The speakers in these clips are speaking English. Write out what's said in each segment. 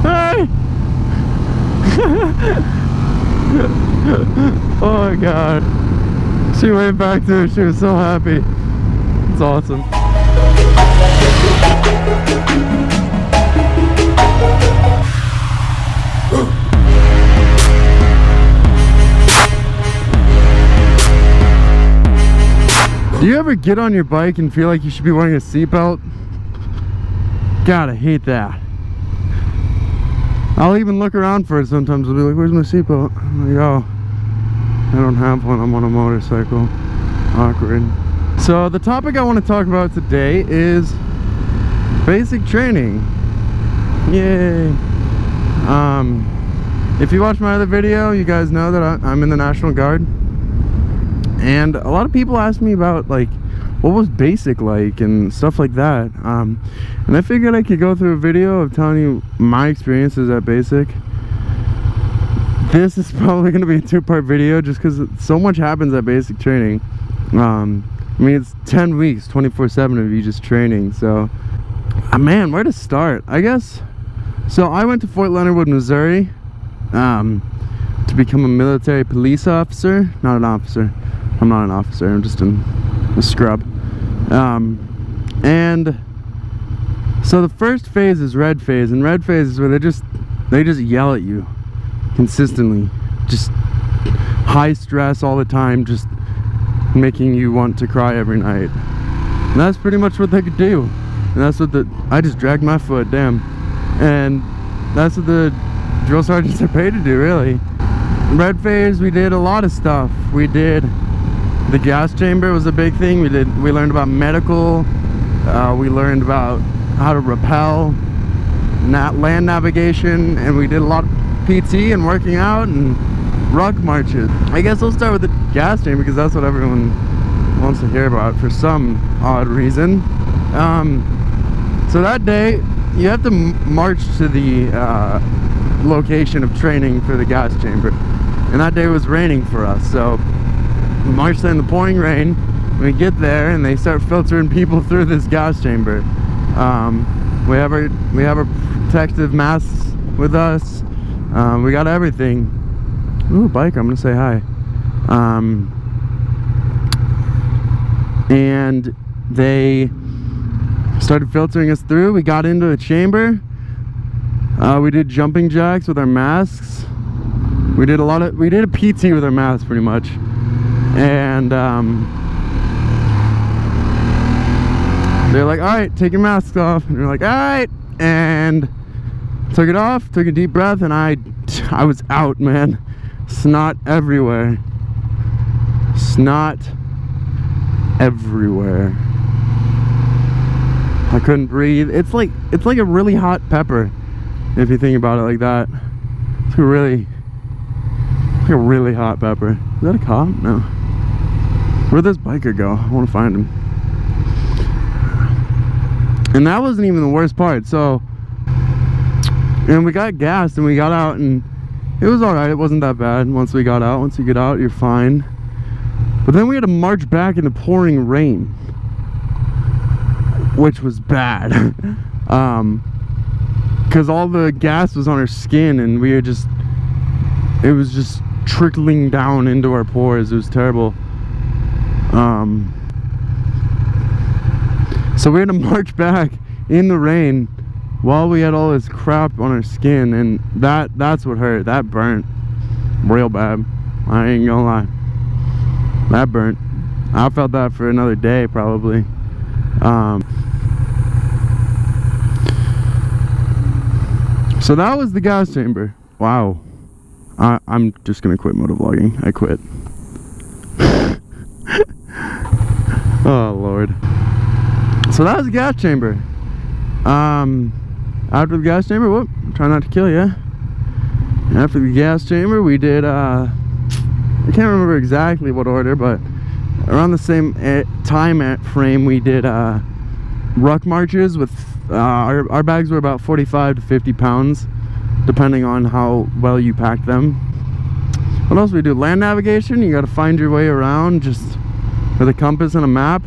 Hey! Oh my god. She went back to it. She was so happy. It's awesome. Do you ever get on your bike and feel like you should be wearing a seatbelt? God, I hate that. I'll even look around for it sometimes. I'll be like, where's my seatbelt? I'm like, oh, I don't have one. I'm on a motorcycle. Awkward. So the topic I want to talk about today is basic training. Yay. If you watch my other video, you guys know that I'm in the National Guard. And a lot of people ask me about, like, what was basic like and stuff like that. And I figured I could go through a video of telling you my experiences at basic. This is probably going to be a two-part video just because so much happens at basic training. I mean, it's 10 weeks, 24/7 of you just training. So, man, where to start? I guess. So I went to Fort Leonard Wood, Missouri, to become a military police officer. Not an officer. I'm not an officer. I'm just a scrub. And so the first phase is red phase, and red phase is where they just yell at you consistently, just high stress all the time, just making you want to cry every night. And that's pretty much what they could do. And that's what I just dragged my foot, damn. And that's what the drill sergeants are paid to do, really. Red phase, we did a lot of stuff. We did the gas chamber was a big thing. We learned about medical. We learned about how to rappel, land navigation, and we did a lot of PT and working out and ruck marches. I guess we'll start with the gas chamber because that's what everyone wants to hear about for some odd reason. So that day, you have to march to the location of training for the gas chamber, and that day was raining for us. So we marched in the pouring rain. We get there and they start filtering people through this gas chamber. We have our protective masks with us. We got everything. Ooh, biker, I'm gonna say hi. And they started filtering us through. We got into the chamber. We did jumping jacks with our masks. We did a PT with our masks pretty much. And they're like, all right, take your masks off. And we're like, all right. And took it off, took a deep breath, and I was out, man. Snot everywhere. Snot everywhere. I couldn't breathe. It's like a really hot pepper, if you think about it like that. It's a really hot pepper. Is that a cop? No. Where'd this biker go? I want to find him. And that wasn't even the worst part. So, and we got gassed and we got out, and it was alright. It wasn't that bad once we got out. Once you get out, you're fine. But then we had to march back in the pouring rain, which was bad. Because all the gas was on our skin, and it was just trickling down into our pores. It was terrible. So we had to march back in the rain while we had all this crap on our skin, and that's what hurt. That burnt real bad. I ain't gonna lie. That burnt. I felt that for another day probably. So that was the gas chamber. Wow. I'm just gonna quit motovlogging. I quit. Oh Lord. So that was the gas chamber. After the gas chamber, whoop, try not to kill you. After the gas chamber, we did, I can't remember exactly what order, but around the same time frame, we did ruck marches with, our bags were about 45 to 50 pounds, depending on how well you packed them. What else we do? Land navigation. You got to find your way around just with a compass and a map.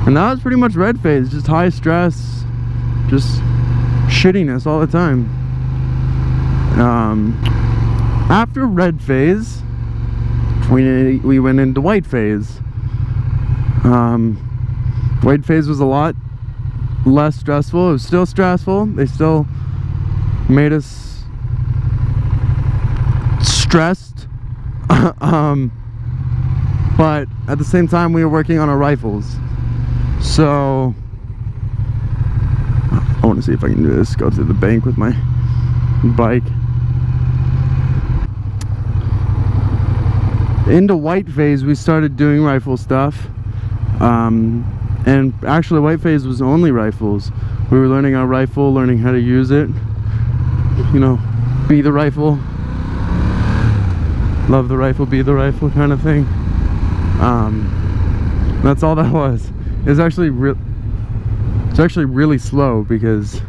And that was pretty much red phase, just high stress, just shittiness all the time. After red phase, we went into white phase. White phase was a lot less stressful. It was still stressful. They still made us stressed. But at the same time, we were working on our rifles. So I want to see if I can do this. Go through the bank with my bike. Into white phase, we started doing rifle stuff. And actually white phase was only rifles. We were learning our rifle, learning how to use it, you know, be the rifle, love the rifle, be the rifle kind of thing. That's all that was. It's actually really slow because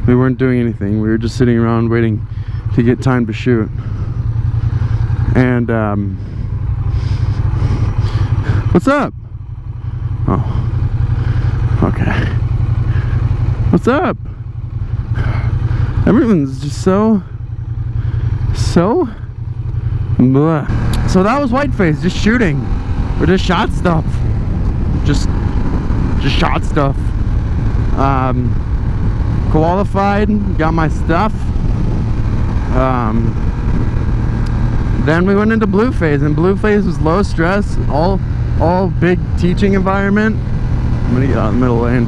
we weren't doing anything. We were just sitting around waiting to get time to shoot. And what's up? Oh, okay. What's up? Everyone's just so bleh. So that was white phase, just shooting. We just shot stuff. Just shot stuff. Qualified, got my stuff. Then we went into blue phase, and blue phase was low stress, all big teaching environment. I'm gonna get out of the middle lane.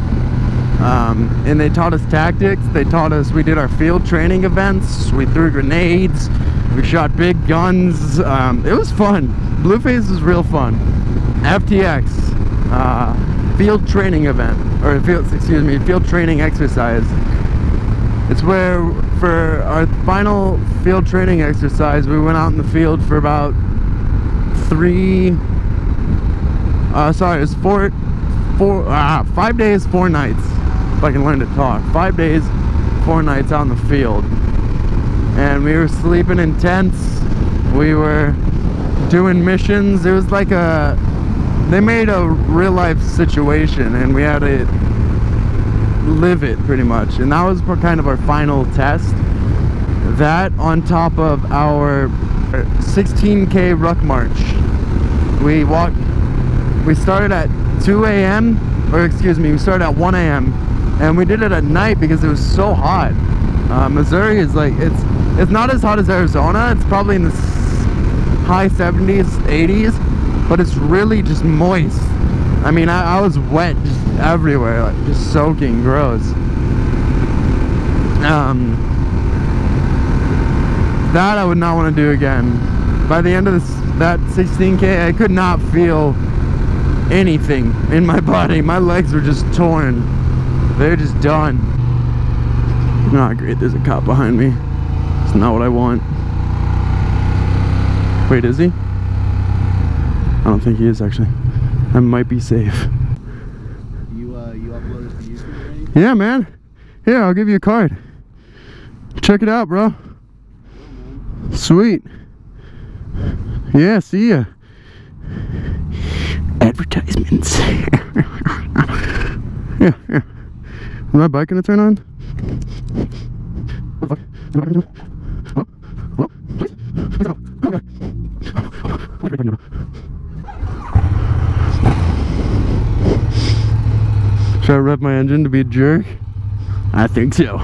And they taught us tactics. They taught us, we did our field training events. We threw grenades. We shot big guns. It was fun. Blue phase was real fun. FTX, field training event, or field training exercise. It's where, for our final field training exercise, we went out in the field for about 5 days, 4 nights, if I can learn to talk. 5 days, 4 nights out in the field. And we were sleeping in tents. We were doing missions. It was like they made a real life situation and we had to live it pretty much. And that was kind of our final test. That on top of our 16K ruck march. We started at 2 a.m. or excuse me, we started at 1 a.m. and we did it at night because it was so hot. Missouri is like, it's not as hot as Arizona. It's probably in the high 70s, 80s, but it's really just moist. I mean, I was wet just everywhere, like just soaking, gross. That I would not want to do again. By the end of that 16K, I could not feel anything in my body. My legs were just torn. They're just done. Oh, great, there's a cop behind me. It's not what I want. Wait, is he? I don't think he is, actually. I might be safe. You upload it to YouTube or anything? Yeah, man. Here, I'll give you a card. Check it out, bro. Sweet. Yeah, see ya. Advertisements. Yeah. Is my bike gonna turn on? Should I rev my engine to be a jerk? I think so.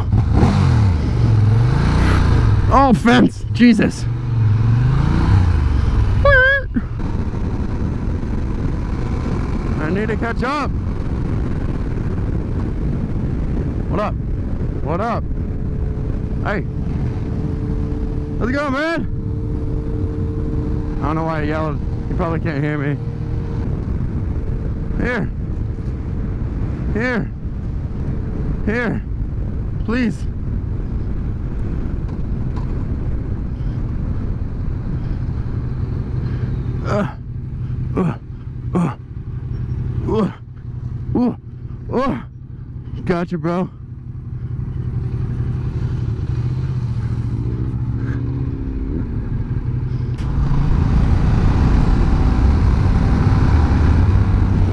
Oh, fence! Jesus! I need to catch up. What up? What up? Hey. How's it going, man? I don't know why I yelled. You probably can't hear me. Here. Here. Here. Please. Gotcha, bro.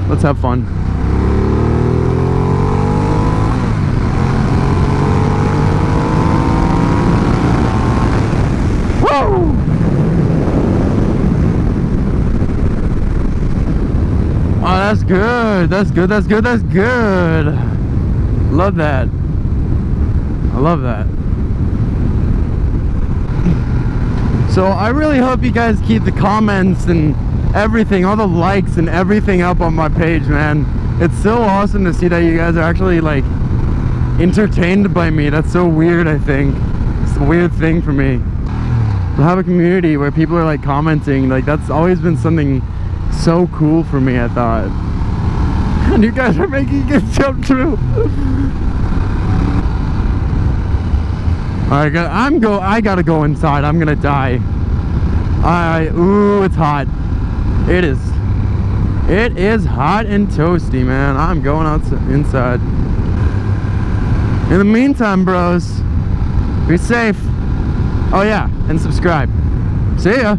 Let's have fun. that's good. That's good. That's good. That's good. Love that. I love that. So I really hope you guys keep the comments and everything, all the likes and everything up on my page, man. It's so awesome to see that you guys are actually like entertained by me. That's so weird. I think it's a weird thing for me to have a community where people are like commenting. Like, that's always been something so cool for me, I thought. And you guys are making it jump true. Alright, I gotta go inside. I'm gonna die. Ooh, it's hot. It is hot and toasty, man. I'm going inside. In the meantime, bros, be safe. Oh yeah, and subscribe. See ya.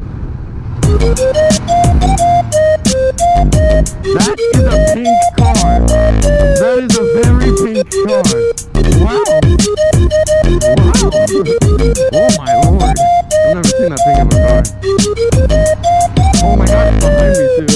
That is a pink car. That is a very pink car. Wow. Oh my lord. I've never seen that thing of a car. Oh my god, it's behind me too.